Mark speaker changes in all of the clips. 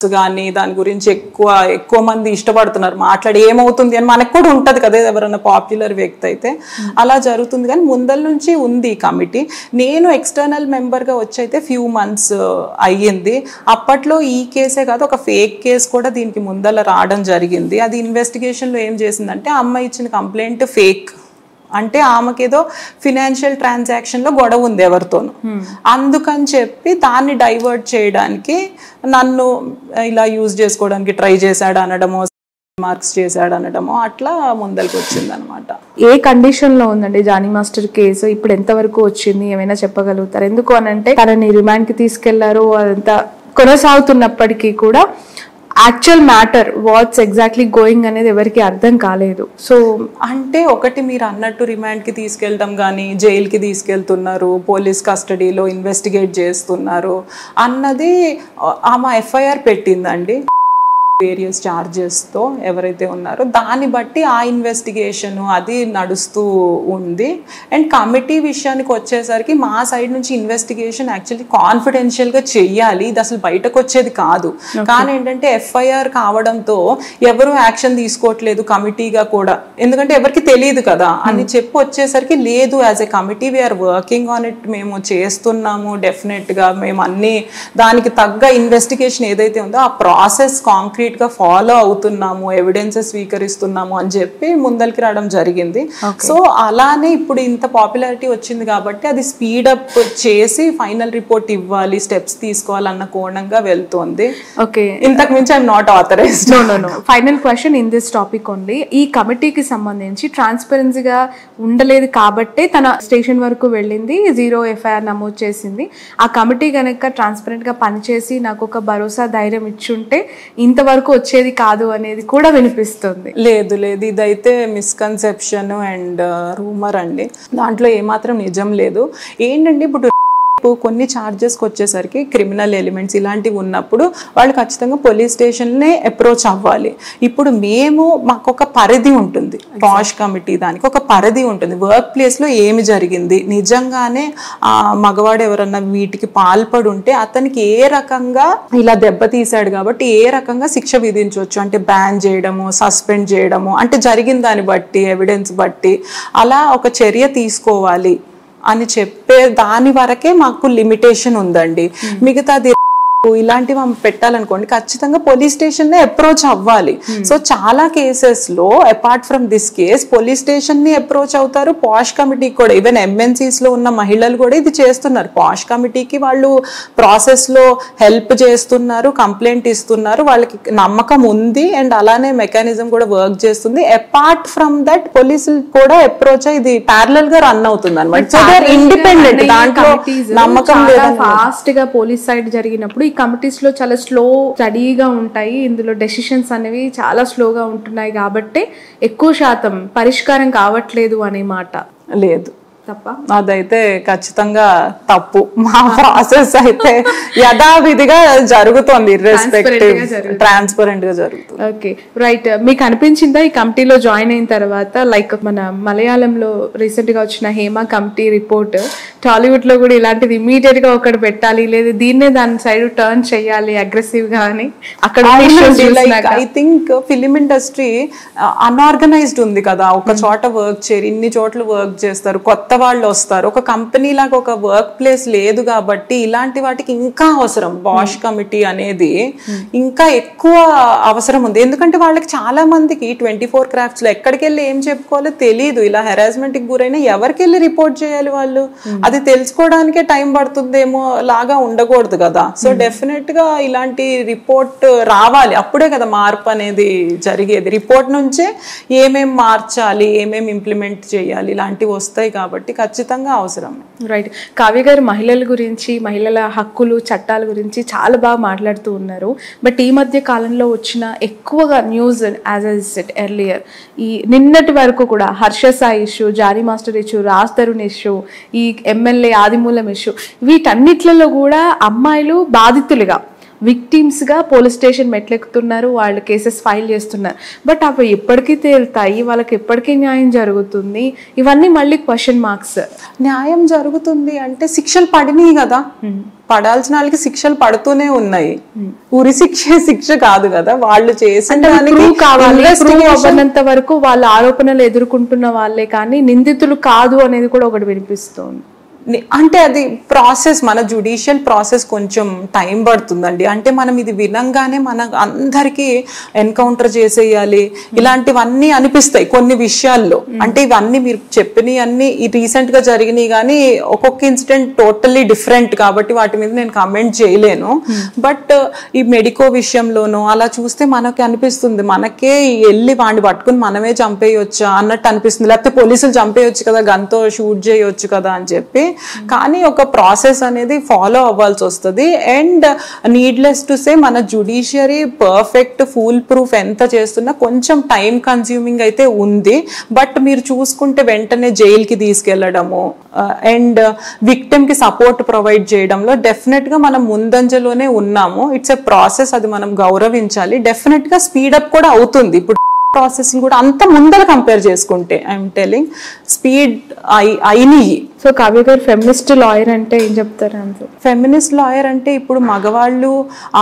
Speaker 1: కానీ దాని గురించి ఎక్కువ మంది ఇష్టపడుతున్నారు మాట్లాడి ఏమవుతుంది అని మనకు కూడా ఉంటుంది కదా ఎవరైనా పాపులర్ వ్యక్తి అయితే అలా జరుగుతుంది. కానీ ముందల నుంచి ఉంది కమిటీ. నేను ఎక్స్టర్నల్ మెంబర్గా వచ్చి అయితే ఫ్యూ మంత్స్ అయ్యింది. అప్పట్లో ఈ కేసే కాదు ఒక ఫేక్ కేసు కూడా దీనికి ముందల రావడం జరిగింది. అది ఇన్వెస్టిగేషన్లో ఏం చేసిందంటే అమ్మాయి ఇచ్చిన కంప్లైంట్ ఫేక్, అంటే ఆమెకేదో ఫినాన్షియల్ ట్రాన్సాక్షన్లో గొడవ ఉంది ఎవరితోనూ, అందుకని చెప్పి దాన్ని డైవర్ట్ చేయడానికి నన్ను ఇలా యూజ్ చేసుకోవడానికి ట్రై చేశాడు అనడమో, మార్క్స్ చేశాడు అనడమో అట్లా ముందరికి వచ్చింది అనమాట.
Speaker 2: ఏ కండిషన్లో ఉందండి జానీ మాస్టర్ కేసు? ఇప్పుడు ఎంతవరకు వచ్చింది ఏమైనా చెప్పగలుగుతారు? ఎందుకు అనంటే తనని రిమాండ్కి తీసుకెళ్లారు, అదంతా కొనసాగుతున్నప్పటికీ కూడా actual matter what's exactly going అనేది ఎవరికి అర్థం కాలేదు. సో
Speaker 1: అంటే ఒకటి మీరు అన్నట్టు రిమాండ్కి తీసుకెళ్ళడం కానీ జైలుకి తీసుకెళ్తున్నారు, పోలీస్ కస్టడీలో ఇన్వెస్టిగేట్ చేస్తున్నారు అన్నది ఆమె ఎఫ్ఐఆర్ పెట్టిందండి వేరియస్ ఛార్జెస్తో ఎవరైతే ఉన్నారో, దాన్ని బట్టి ఆ ఇన్వెస్టిగేషన్ అది నడుస్తూ ఉంది. అండ్ కమిటీ విషయానికి వచ్చేసరికి మా సైడ్ నుంచి ఇన్వెస్టిగేషన్ యాక్చువల్లీ కాన్ఫిడెన్షియల్గా చెయ్యాలి, ఇది అసలు బయటకు వచ్చేది కాదు. కానీ ఏంటంటే ఎఫ్ఐఆర్ కావడంతో ఎవరు యాక్షన్ తీసుకోవట్లేదు కమిటీగా కూడా, ఎందుకంటే ఎవరికి తెలియదు కదా అని చెప్పి వచ్చేసరికి లేదు as a committee we are working on it, మేము చేస్తున్నాము డెఫినెట్గా, మేము అన్ని దానికి తగ్గ ఇన్వెస్టిగేషన్ ఏదైతే ఉందో ఆ ప్రాసెస్ కాంక్రీట్ గా ఫాలో అవుతున్నాము, ఎవిడెన్సెస్ స్వీకరిస్తున్నాము అని చెప్పి ముందరికి రావడం జరిగింది. సో అలానే ఇప్పుడు ఇంత పాపులారిటీ వచ్చింది కాబట్టి అది స్పీడప్ చేసి ఫైనల్ రిపోర్ట్ ఇవ్వాలి, స్టెప్స్ తీసుకోవాలన్న కోణంగా వెళ్తోంది.
Speaker 2: ఓకే,
Speaker 1: ఇంతకు మించి I'm not authorised.
Speaker 2: No final question in this topic only. ఈ కమిటీకి సంబంధించి ట్రాన్స్పరెన్సీగా ఉండలేదు కాబట్టే తన స్టేషన్ వరకు వెళ్ళింది, 0 ఎఫ్ఐఆర్ నమోదు చేసింది. ఆ కమిటీ కనుక ట్రాన్స్పరెంట్ గా పనిచేసి నాకు ఒక భరోసా ధైర్యం ఇచ్చుంటే ఇంతవరకు వచ్చేది కాదు అనేది కూడా వినిపిస్తుంది.
Speaker 1: లేదు ఇదైతే మిస్కన్సెప్షన్ అండ్ రూమర్ అండి, దాంట్లో ఏమాత్రం నిజం లేదు. ఏంటంటే ఇప్పుడు కొన్ని ఛార్జెస్కి వచ్చేసరికి క్రిమినల్ ఎలిమెంట్స్ ఇలాంటివి ఉన్నప్పుడు వాళ్ళు ఖచ్చితంగా పోలీస్ స్టేషన్నే అప్రోచ్ అవ్వాలి. ఇప్పుడు మాకు ఒక పరిధి ఉంటుంది, పాష్ కమిటీ దానికి ఒక పరిధి ఉంటుంది. వర్క్ ప్లేస్లో ఏమి జరిగింది, నిజంగానే మగవాడు ఎవరన్నా వీటికి పాల్పడి ఉంటే అతనికి ఏ రకంగా ఇలా దెబ్బతీశాడు కాబట్టి ఏ రకంగా శిక్ష విధించవచ్చు, అంటే బ్యాన్ చేయడము, సస్పెండ్ చేయడము, అంటే జరిగిన దాన్ని బట్టి ఎవిడెన్స్ బట్టి అలా ఒక చర్య తీసుకోవాలి అని చెప్పే దాని వరకే మాకు లిమిటేషన్ ఉందండి. మిగతాది ఇలాంటివి పెట్టాలనుకోండి ఖచ్చితంగా పోలీస్ స్టేషన్నే అప్రోచ్ అవ్వాలి. సో చాలా కేసెస్లో apart from this case police స్టేషన్ని అప్రోచ్ అవుతారు, పాష్ కమిటీకి కూడా. ఈవెన్ ఎంఎన్సీస్లో ఉన్న మహిళలు కూడా ఇది చేస్తున్నారు, పాష్ కమిటీకి వాళ్ళు ప్రాసెస్లో హెల్ప్ చేస్తున్నారు, కంప్లైంట్ ఇస్తున్నారు, వాళ్ళకి నమ్మకం ఉంది అండ్ అలానే మెకానిజం కూడా వర్క్ చేస్తుంది. అపార్ట్ ఫ్రమ్ దట్ పోలీసులు కూడా అప్రోచ్ ఇది ప్యారలల్ గా రన్ అవుతుంది అనమాట. సో దే ఆర్ ఇండిపెండెంట్, దాంట్లో నమ్మకం లేదు.
Speaker 2: ఫాస్ట్ గా పోలీస్ సైడ్ జరిగినప్పుడు కమిటీస్ లో చాలా స్లో స్టడీగా ఉంటాయి, ఇందులో డెసిషన్స్ అనేవి చాలా స్లోగా ఉంటున్నాయి కాబట్టి ఎక్కువ శాతం పరిష్కారం కావట్లేదు అనే మాట
Speaker 1: లేదు.
Speaker 2: తప్ప
Speaker 1: అదైతే ఖచ్చితంగా తప్పు. మా ప్రాసెస్ అయితే యథావిధిగా జరుగుతుంది, ఇర్రెస్పెక్టివ్ ట్రాన్స్పరెంట్ గా జరుగుతుంది.
Speaker 2: Okay right. మీకు అనిపించిందా ఈ కమిటీలో జాయిన్ అయిన తర్వాత, లైక్ మన మలయాళంలో రీసెంట్ గా వచ్చిన హేమ కమిటీ రిపోర్ట్, టాలీవుడ్ లో కూడా ఇలాంటిది ఇమీడియట్ గా ఒకటి పెట్టాలి, లేదు దీన్నే దాని సైడ్ టర్న్ చేయాలి అగ్రెసివ్ గా అని అక్కడ
Speaker 1: I think film industry unorganised ఉంది కదా, ఒక చోట వర్క్ చేయరు, ఇన్ని చోట్ల వర్క్ చేస్తారు, కొత్త వాళ్ళు వస్తారు, ఒక కంపెనీ లాగా ఒక వర్క్ ప్లేస్ లేదు కాబట్టి ఇలాంటి వాటికి ఇంకా అవసరం. బాష్ కమిటీ అనేది ఇంకా ఎక్కువ అవసరం ఉంది, ఎందుకంటే వాళ్ళకి చాలా మందికి 24 క్రాఫ్ట్స్ లో ఎక్కడికి వెళ్ళి ఏం చెప్పుకోవాలో తెలియదు. ఇలా హెరాస్మెంట్ కి గురైనా ఎవరికి వెళ్ళి రిపోర్ట్ చేయాలి వాళ్ళు, అది తెలుసుకోవడానికే టైం పడుతుందేమో లాగా ఉండకూడదు కదా. సో డెఫినెట్ గా ఇలాంటి రిపోర్ట్ రావాలి, అప్పుడే కదా మార్పు అనేది జరిగేది. రిపోర్ట్ నుంచే ఏమేం మార్చాలి, ఏమేమి ఇంప్లిమెంట్ చేయాలి ఇలాంటివి వస్తాయి కాబట్టి ఖచ్చితంగా అవసరం.
Speaker 2: రైట్. కావ్య గారు మహిళల గురించి, మహిళల హక్కులు చట్టాల గురించి చాలా బాగా మాట్లాడుతూ ఉన్నారు. బట్ ఈ మధ్య కాలంలో వచ్చిన ఎక్కువగా news as I said earlier, ఈ నిన్నటి వరకు కూడా Harsha Sai issue, Jani master issue, Raj Tarun issue, ఈ ఎమ్మెల్యే ఆదిమూలం ఇష్యూ, వీటన్నిట్లలో కూడా అమ్మాయిలు బాధితులుగా విక్టిమ్స్గా పోలీస్ స్టేషన్ మెట్లెక్కుతున్నారు, వాళ్ళు కేసెస్ ఫైల్ చేస్తున్నారు. బట్ అవి ఎప్పటికీ తేలుతాయి, వాళ్ళకి ఎప్పటికీ న్యాయం జరుగుతుంది? ఇవన్నీ మళ్ళీ క్వశ్చన్ మార్క్స్.
Speaker 1: న్యాయం జరుగుతుంది అంటే శిక్షలు పడినాయి కదా, పడాల్సిన వాళ్ళకి శిక్షలు పడుతూనే ఉన్నాయి. ఉరి శిక్ష కాదు కదా వాళ్ళు చేసిన దానికి.
Speaker 2: అవ్వనంత వరకు వాళ్ళ ఆరోపణలు ఎదుర్కొంటున్న వాళ్ళే కానీ నిందితులు కాదు అనేది కూడా ఒకటి వినిపిస్తుంది.
Speaker 1: అంటే అది ప్రాసెస్, మన జ్యుడిషియల్ ప్రాసెస్ కొంచెం టైం పడుతుందండి. అంటే మనం ఇది వినంగానే మన అందరికీ ఎన్కౌంటర్ చేసేయాలి ఇలాంటివన్నీ అనిపిస్తాయి కొన్ని విషయాల్లో. అంటే ఇవన్నీ మీరు చెప్పినవి అన్ని రీసెంట్ గా జరిగినాయి కానీ ఒక్కొక్క ఇన్సిడెంట్ టోటల్లీ డిఫరెంట్ కాబట్టి వాటి మీద నేను కమెంట్ చేయలేను. బట్ ఈ మెడికో విషయంలోనూ అలా చూస్తే మనకి అనిపిస్తుంది, మనకే వెళ్ళి వాడిని పట్టుకుని మనమే చంపేయొచ్చా అన్నట్టు అనిపిస్తుంది. లేకపోతే పోలీసులు చంపేయొచ్చు కదా, గన్తో షూట్ చేయొచ్చు కదా అని చెప్పి. కానీ ఒక ప్రాసెస్ అనేది ఫాలో అవ్వాల్సి వస్తుంది. అండ్ నీడ్లెస్ టు సే మన జ్యుడిషియరీ పర్ఫెక్ట్ ఫుల్ ప్రూఫ్ ఎంత చేస్తున్నా కొంచెం టైం కన్స్యూమింగ్ అయితే ఉంది. బట్ మీరు చూసుకుంటే వెంటనే జైలుకి తీసుకెళ్లడము అండ్ విక్టిమ్ కి సపోర్ట్ ప్రొవైడ్ చేయడంలో డెఫినెట్ గా మనం ముందంజలోనే ఉన్నాము. ఇట్స్ ఎ ప్రాసెస్, అది మనం గౌరవించాలి. డెఫినెట్ గా స్పీడప్ కూడా అవుతుంది. ఇప్పుడు ప్రాసెస్ కూడా అంత ముందర కంపేర్ చేసుకుంటే ఐఎమ్ టెలింగ్ స్పీడ్ అయినాయి.
Speaker 2: సో కావ్య గారు ఫెమినిస్ట్ లాయర్ అంటే ఏం చెప్తారు?
Speaker 1: ఫెమినిస్ట్ లాయర్ అంటే ఇప్పుడు మగవాళ్ళు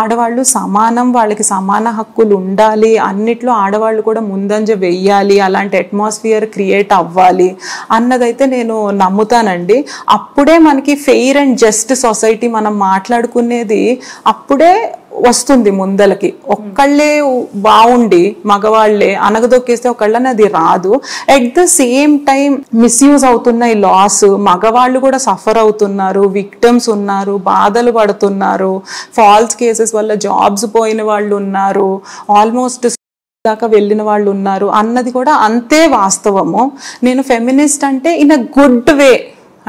Speaker 1: ఆడవాళ్ళు సమానం, వాళ్ళకి సమాన హక్కులు ఉండాలి, అన్నిట్లో ఆడవాళ్ళు కూడా ముందంజ వెయ్యాలి, అలాంటి అట్మాస్ఫియర్ క్రియేట్ అవ్వాలి అన్నదైతే నేను నమ్ముతానండి. అప్పుడే మనకి ఫెయిర్ అండ్ జస్ట్ సొసైటీ మనం మాట్లాడుకునేది అప్పుడే వస్తుంది ముందలకి. ఒక్కళ్ళే బాగుండి మగవాళ్ళే అనగదొక్కేస్తే ఒకళ్ళని అది రాదు. At the same time misuse అవుతున్నాయి లాస్, మగవాళ్ళు కూడా సఫర్ అవుతున్నారు, విక్టిమ్స్ ఉన్నారు, బాధలు పడుతున్నారు, ఫాల్స్ కేసెస్ వల్ల జాబ్స్ పోయిన వాళ్ళు ఉన్నారు, ఆల్మోస్ట్ దాకా వెళ్ళిన వాళ్ళు ఉన్నారు అన్నది కూడా అంతే వాస్తవము. నేను ఫెమినిస్ట్ అంటే ఇన్ అ గుడ్ వే,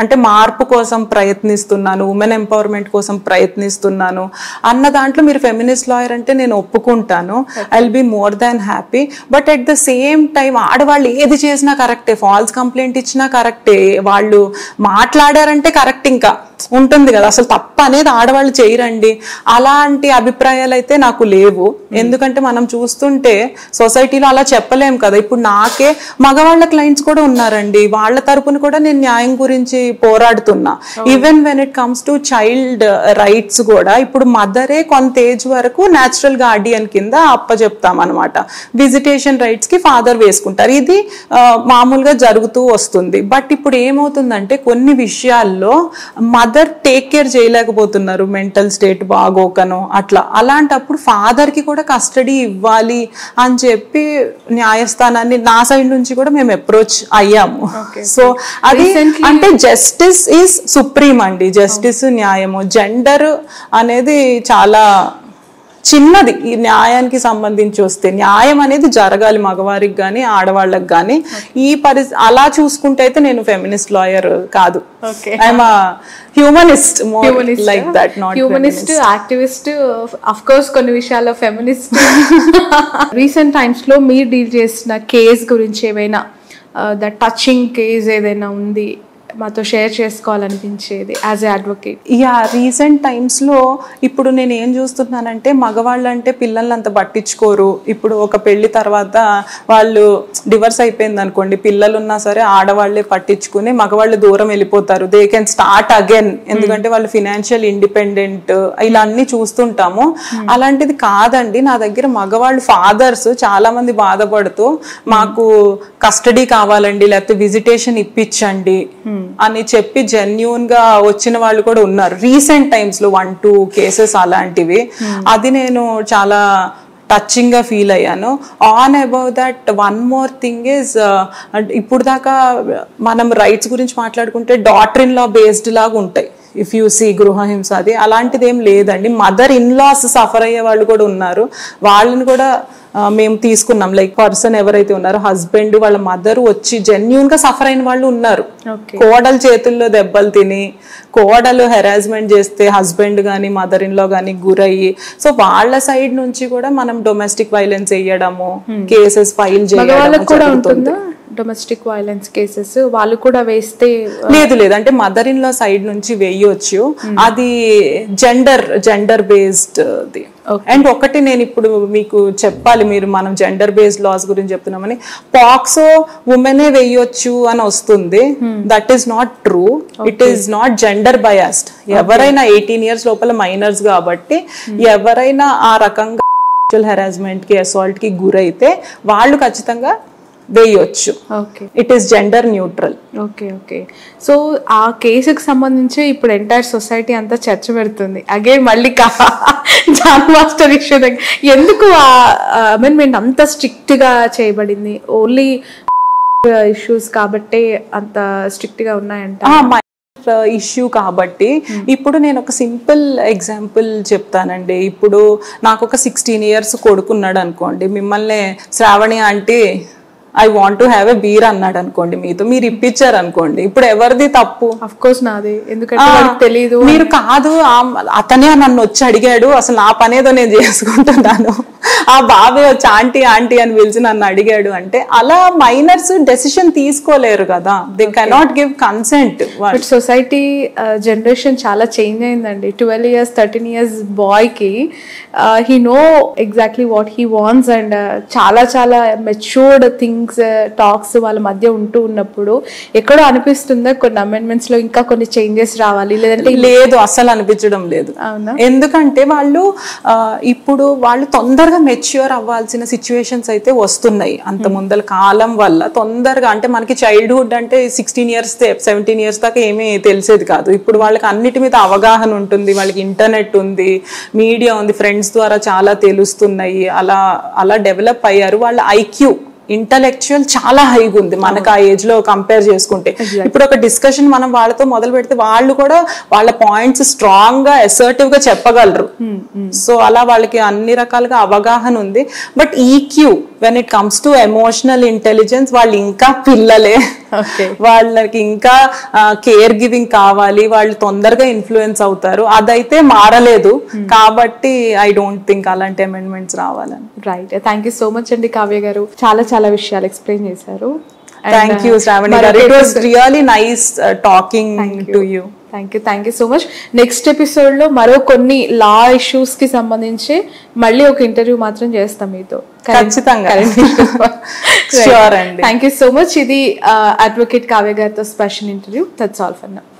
Speaker 1: అంటే మార్పు కోసం ప్రయత్నిస్తున్నాను, ఉమెన్ ఎంపవర్మెంట్ కోసం ప్రయత్నిస్తున్నాను అన్న దాంట్లో మీరు ఫెమినిస్ట్ లాయర్ అంటే నేను ఒప్పుకుంటాను. I will be more than happy. But at the same time ఆడవాళ్ళు ఏది చేసినా కరెక్టే, ఫాల్స్ కంప్లైంట్ ఇచ్చినా కరెక్టే, వాళ్ళు మాట్లాడారంటే కరెక్ట్ ఇంకా ఉంటుంది కదా, అసలు తప్ప అనేది ఆడవాళ్ళు చేయరండి. అలాంటి అభిప్రాయాలు అయితే నాకు లేవు. ఎందుకంటే మనం చూస్తుంటే సొసైటీలో అలా చెప్పలేం కదా. ఇప్పుడు నాకే మగవాళ్ళ క్లయింట్స్ కూడా ఉన్నారండి, వాళ్ళ తరపున కూడా నేను న్యాయం గురించి పోరాడుతున్నా. Even when it comes to child rights కూడా ఇప్పుడు మదరే కొంత ఏజ్ వరకు న్యాచురల్ గార్డియన్ కింద అప్పచెప్తాం అనమాట. విజిటేషన్ రైట్స్ కి ఫాదర్ వేసుకుంటారు. ఇది మామూలుగా జరుగుతూ వస్తుంది. బట్ ఇప్పుడు ఏమవుతుందంటే కొన్ని విషయాల్లో మదర్ టేక్ కేర్ చేయలేకపోతున్నారు, మెంటల్ స్టేట్ బాగోకను అట్లా. అలాంటప్పుడు ఫాదర్ కి కూడా కస్టడీ ఇవ్వాలి అని చెప్పి న్యాయస్థానాన్ని నా సైడ్ నుంచి కూడా మేము అప్రోచ్ అయ్యాము. సో అది అంటే జస్టిస్ ఈజ్ సుప్రీం అండి, జస్టిస్ న్యాయము. జెండర్ అనేది చాలా చిన్నది ఈ న్యాయానికి సంబంధించి వస్తే. న్యాయం అనేది జరగాలి మగవారికి కానీ ఆడవాళ్ళకి కానీ. ఈ అలా చూసుకుంటే అయితే నేను ఫెమినిస్ట్ లాయర్ కాదు, I'm humanist, like that. Not
Speaker 2: humanist, activist, of course కొన్ని విషయాల్లో ఫెమినిస్ట్. రీసెంట్ టైమ్స్ లో మీరు డీల్ చేసిన కేస్ గురించి ఏమైనా ద టచింగ్ కేస్ ఏదైనా ఉంది మాతో షేర్ చేసుకోవాలనిపించేది as a advocate?
Speaker 1: Yeah, recent టైమ్స్లో ఇప్పుడు నేను ఏం చూస్తున్నానంటే మగవాళ్ళు అంటే పిల్లల్ని అంత పట్టించుకోరు. ఇప్పుడు ఒక పెళ్లి తర్వాత వాళ్ళు డివర్స్ అయిపోయింది అనుకోండి, పిల్లలు ఉన్నా సరే ఆడవాళ్లే పట్టించుకుని మగవాళ్ళు దూరం వెళ్ళిపోతారు. దే కెన్ స్టార్ట్ అగైన్, ఎందుకంటే వాళ్ళు ఫినాన్షియల్ ఇండిపెండెంట్, ఇలా అన్ని చూస్తుంటాము. అలాంటిది కాదండి. నా దగ్గర మగవాళ్ళు ఫాదర్స్ చాలా మంది బాధపడుతూ మాకు కస్టడీ కావాలండి, లేకపోతే విజిటేషన్ ఇప్పించండి అని చెప్పి జెన్యూన్ గా వచ్చిన వాళ్ళు కూడా ఉన్నారు. రీసెంట్ టైమ్స్ లో 1-2 కేసెస్ అలాంటివి. అది నేను చాలా టచింగ్ గా ఫీల్ అయ్యాను. On above that one more thing is, ఇప్పుడు దాకా మనం రైట్స్ గురించి మాట్లాడుకుంటే డాటర్ ఇన్ లా బేస్డ్ లాగా ఉంటాయి. ఇఫ్ యూ సీ గృహహింస, అది అలాంటిది ఏం లేదండి. మదర్ ఇన్ లాస్ సఫర్ అయ్యే వాళ్ళు కూడా ఉన్నారు. వాళ్ళని కూడా మేము తీసుకున్నాం. లైక్ పర్సన్ ఎవరైతే ఉన్నారో హస్బెండ్ వాళ్ళ మదర్ వచ్చి జెన్యూన్ గా సఫర్ అయిన వాళ్ళు ఉన్నారు. కోడలు చేతుల్లో దెబ్బలు తిని, కోడలు హెరాస్మెంట్ చేస్తే హస్బెండ్ గానీ మదర్ ఇన్ లా గానీ గురయ్యి, సో వాళ్ళ సైడ్ నుంచి కూడా మనం డొమెస్టిక్ వైలెన్స్ వేయడము, కేసెస్ ఫైల్ చేయడం.
Speaker 2: డొమెస్టిక్ వైలెన్స్ కేసెస్ వాళ్ళు కూడా వేస్తే
Speaker 1: లేదు లేదు, అంటే మదర్ ఇన్ లా సైడ్ నుంచి వేయొచ్చు, అది జెండర్ బేస్డ్ ది. అండ్ ఒకటి నేను ఇప్పుడు మీకు చెప్పాలి, మనం జెండర్ బేస్డ్ లాస్ గురించి చెప్తున్నామని, పాక్సో ఉమెనే వేయొచ్చు అని వస్తుంది. That is not true. It is not gender biased. ఎవరైనా 18 years లోపల మైనర్స్ కాబట్టి ఎవరైనా ఆ రకంగా హెరాస్మెంట్ కి, అసాల్ట్ కి గురైతే వాళ్ళు ఖచ్చితంగా వేయొచ్చు. It is gender neutral.
Speaker 2: Okay. So ఆ కేసుకి సంబంధించి ఇప్పుడు ఎంటైర్ సొసైటీ అంతా చర్చ పెడుతుంది. అగైన్ మళ్ళీ జాన్ మాస్టర్ ఇష్యూ దగ్గర ఎందుకు ఆ అమెండ్మెంట్ అంత స్ట్రిక్ట్ గా చేయబడింది? ఓన్లీ ఇష్యూస్ కాబట్టి అంత స్ట్రిక్ట్ గా ఉన్నాయంట.
Speaker 1: ఇష్యూ కాబట్టి ఇప్పుడు నేను ఒక సింపుల్ ఎగ్జాంపుల్ చెప్తానండి. ఇప్పుడు నాకు ఒక 16 years కొడుకున్నాడు అనుకోండి, మిమ్మల్ని Shravani aunty I want to have a beer అన్నాడు అనుకోండి, మీతో మీరు ఇప్పించారు అనుకోండి, ఇప్పుడు ఎవరిది తప్పు?
Speaker 2: అఫ్ కోర్స్ నాది, ఎందుకంటే తెలియదు.
Speaker 1: మీరు కాదు, అతనే నన్ను వచ్చి అడిగాడు, అసలు నా పనేదో నేను చేసుకుంటున్నాను, ఆ బాబే వచ్చి ఆంటీ ఆంటీ అని పిలిచి నన్ను అడిగాడు అంటే, అలా మైనర్స్ డెసిషన్ తీసుకోలేరు కదా, they cannot give consent.
Speaker 2: But society generation చాలా చేంజ్ అయిందండి. 12 years 13 years బాయ్ కి he know exactly what he wants and చాలా చాలా మెచ్యూర్డ్ థింగ్స్ టాక్స్ వాళ్ళ మధ్య ఉంటూ ఉన్నప్పుడు ఎక్కడో అనిపిస్తుందా కొన్ని అమెండ్మెంట్స్ లో ఇంకా కొన్ని చేంజెస్ రావాలి? లేదంటే
Speaker 1: లేదు, అసలు అనిపించడం లేదు. ఎందుకంటే ఇప్పుడు వాళ్ళు తొందరగా మెచ్యూర్ అవ్వాల్సిన సిచ్యువేషన్స్ అయితే వస్తున్నాయి. అంత ముందల కాలం వల్ల తొందరగా, అంటే మనకి చైల్డ్హుడ్ అంటే 16 years 17 years దాకా ఏమీ తెలిసేది కాదు. ఇప్పుడు వాళ్ళకి అన్నిటి మీద అవగాహన ఉంటుంది, వాళ్ళకి ఇంటర్నెట్ ఉంది, మీడియా ఉంది, ఫ్రెండ్స్ ద్వారా చాలా తెలుస్తున్నాయి, అలా డెవలప్ అయ్యారు. వాళ్ళ ఐక్యూ ఇంటలెక్చువల్ చాలా హైగా ఉంది మనకు ఆ ఏజ్ లో కంపేర్ చేసుకుంటే. ఇప్పుడు ఒక డిస్కషన్ మనం వాళ్ళతో మొదలు పెడితే వాళ్ళు కూడా వాళ్ళ పాయింట్స్ స్ట్రాంగ్ గా అసర్టివ్ గా చెప్పగలరు. సో అలా వాళ్ళకి అన్ని రకాలుగా అవగాహన ఉంది. But EQ when it comes to emotional intelligence వాళ్ళు ఇంకా పిల్లలే, వాళ్ళకి ఇంకా కేర్ గివింగ్ కావాలి, వాళ్ళు తొందరగా ఇన్ఫ్లుయెన్స్ అవుతారు. అదైతే మారలేదు కాబట్టి ఐ డోంట్ థింక్ అలాంటి అమెండ్మెంట్స్ రావాలని.
Speaker 2: Right, thank you so much అండి కావ్య గారు, చాలా విషయాలు ఎక్స్ప్లెయిన్ చేశారు.
Speaker 1: Thank you, Shravani garu. It was really nice talking to you.
Speaker 2: Thank you so much. Next episode లో మరో కొన్ని లా ఇష్యూస్ కి సంబంధించి మళ్ళీ ఒక ఇంటర్వ్యూ మాత్రం చేస్తాం మీతో.
Speaker 1: ఖచ్చితంగా. Sure అండి.
Speaker 2: Thank you so much. ఇది అడ్వకేట్ కావ్య గారితో special interview. That's all for now.